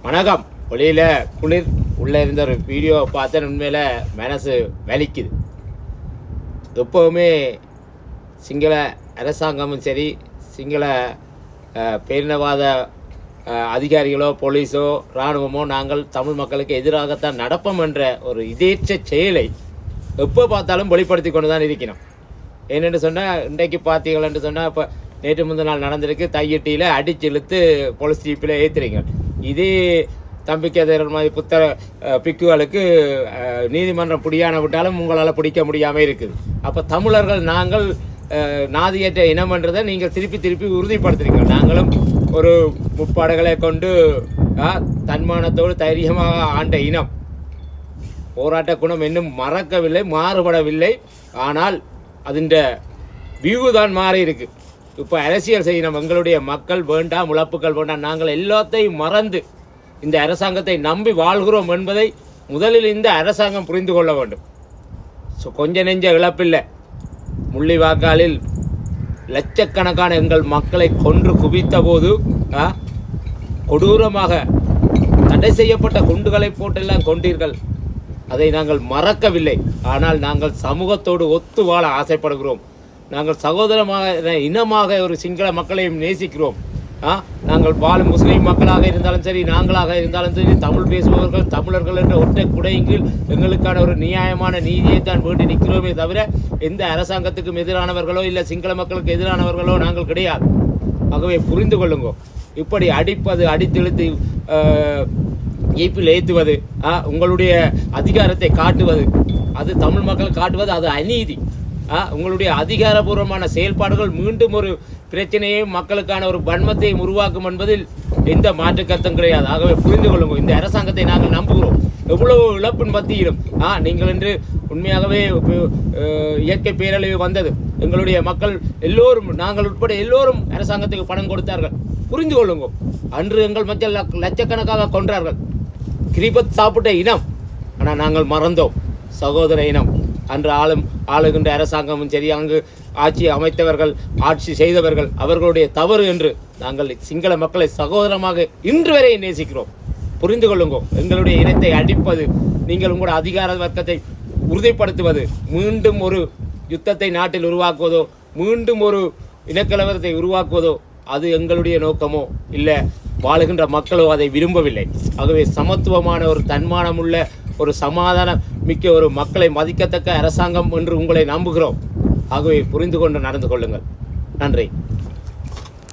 வணக்கம். வெளியில் குளிர் உள்ளே இருந்த ஒரு வீடியோ பார்த்தேன். உண்மையில் மனசு வலிக்குது. எப்போவுமே சிங்கள அரசாங்கமும் சரி, சிங்கள பேரினவாத அதிகாரிகளோ போலீஸோ இராணுவமோ நாங்கள் தமிழ் மக்களுக்கு எதிராகத்தான் நடப்போம் என்ற ஒரு இதேச்ச செயலை எப்போ பார்த்தாலும் வெளிப்படுத்தி கொண்டு தான் இருக்கணும். ஏனென்று சொன்னால், இன்றைக்கு பார்த்தீங்களென்று சொன்னால், இப்போ நேற்று முந்தின நாள் நடந்திருக்கு. தையிட்டியில் அடிச்சு இழுத்து போலீஸ் ஜீப்பில் ஏற்றுறீங்க. இதே தம்பிக்கதர் மாதிரி புத்தர பிக்குகளுக்கு நீதிமன்றம் பிடியான விட்டாலும் உங்களால் பிடிக்க முடியாமல் இருக்குது. அப்போ தமிழர்கள் நாங்கள் நாதியற்ற இனம்ன்றதை நீங்கள் திருப்பி உறுதிப்படுத்துறீங்க. நாங்களும் ஒரு முப்பாடுகளை கொண்டு தன்மானத்தோடு தைரியமாக ஆண்ட இனம். போராட்ட குணம் இன்னும் மறக்கவில்லை, மாறுபடவில்லை. ஆனால் அதின் வியூ தான் மாறி இருக்கு. இப்போ அரசியல் செய்யணும். எங்களுடைய மக்கள் வேண்டாம், இழப்புகள் வேண்டாம், நாங்கள் எல்லாத்தையும் மறந்து இந்த அரசாங்கத்தை நம்பி வாழ்கிறோம் என்பதை முதலில் இந்த அரசாங்கம் புரிந்து கொள்ள வேண்டும். கொஞ்ச நெஞ்ச இழப்பில்லை. முள்ளிவாய்க்காலில் லட்சக்கணக்கான எங்கள் மக்களை கொன்று குவித்த போது கொடூரமாக தடை செய்யப்பட்ட குண்டுகளை போட்டெல்லாம் கொண்டீர்கள். அதை நாங்கள் மறக்கவில்லை. ஆனால் நாங்கள் சமூகத்தோடு ஒத்து வாழ ஆசைப்படுகிறோம். நாங்கள் சகோதரமாக இனமாக ஒரு சிங்கள மக்களையும் நேசிக்கிறோம். நாங்கள் வாழும் முஸ்லீம் மக்களாக இருந்தாலும் சரி, நாங்களாக இருந்தாலும் சரி, தமிழ் பேசுபவர்கள் தமிழர்கள் என்ற ஒற்றை குடையின் எங்களுக்கான ஒரு நியாயமான நீதியை தான் வேண்டி நிற்கிறோமே தவிர எந்த அரசாங்கத்துக்கும் எதிரானவர்களோ இல்லை சிங்கள மக்களுக்கு எதிரானவர்களோ நாங்கள் கிடையாது. ஆகவே புரிந்து கொள்ளுங்க. இப்படி அடிப்பது, அடித்தெழுத்து ஈப்பில் ஏற்றுவது, உங்களுடைய அதிகாரத்தை காட்டுவது, அது தமிழ் மக்கள் காட்டுவது அது அநீதி. உங்களுடைய அதிகாரபூர்வமான செயல்பாடுகள் மீண்டும் ஒரு பிரச்சனையையும் மக்களுக்கான ஒரு வன்மத்தையும் உருவாக்கும் என்பதில் எந்த மாற்று கருத்தும் கிடையாது. ஆகவே புரிந்து கொள்ளுங்க. இந்த அரசாங்கத்தை நாங்கள் நம்புகிறோம். எவ்வளவு இழப்பின் மத்தியிலும் நீங்கள் என்று உண்மையாகவே இயற்கை பேரழிவு வந்தது. எங்களுடைய மக்கள் எல்லோரும், நாங்கள் உட்பட எல்லோரும் அரசாங்கத்துக்கு பணம் கொடுத்தார்கள். புரிந்து கொள்ளுங்க. அன்று எங்கள் மக்கள் லட்சக்கணக்காக கொன்றார்கள். கிரிபத் சாப்பிட்ட இனம். ஆனால் நாங்கள் மறந்தோம். சகோதர இனம். அன்று ஆளுகின்ற அரசாங்கமும் சரி, அங்கு ஆட்சி அமைத்தவர்கள், ஆட்சி செய்தவர்கள், அவர்களுடைய தவறு என்று நாங்கள் சிங்கள மக்களை சகோதரமாக இன்று வரை நேசிக்கிறோம். புரிந்து கொள்ளுங்க. எங்களுடைய இனத்தை அடிப்பது, நீங்கள் உங்களுடைய அதிகார வர்க்கத்தை உறுதிப்படுத்துவது, மீண்டும் ஒரு யுத்தத்தை நாட்டில் உருவாக்குவதோ, மீண்டும் ஒரு இனக்கலவரத்தை உருவாக்குவதோ அது எங்களுடைய நோக்கமோ இல்லை, வாழுகின்ற மக்களோ அதை விரும்பவில்லை. ஆகவே சமத்துவமான ஒரு தன்மானமுள்ள ஒரு சமாதானம் மிக்க ஒரு மக்களை மதிக்கத்தக்க அரசாங்கம் என்று உங்களை நம்புகிறோம். ஆகவே புரிந்து கொண்டு நடந்து கொள்ளுங்கள். நன்றி.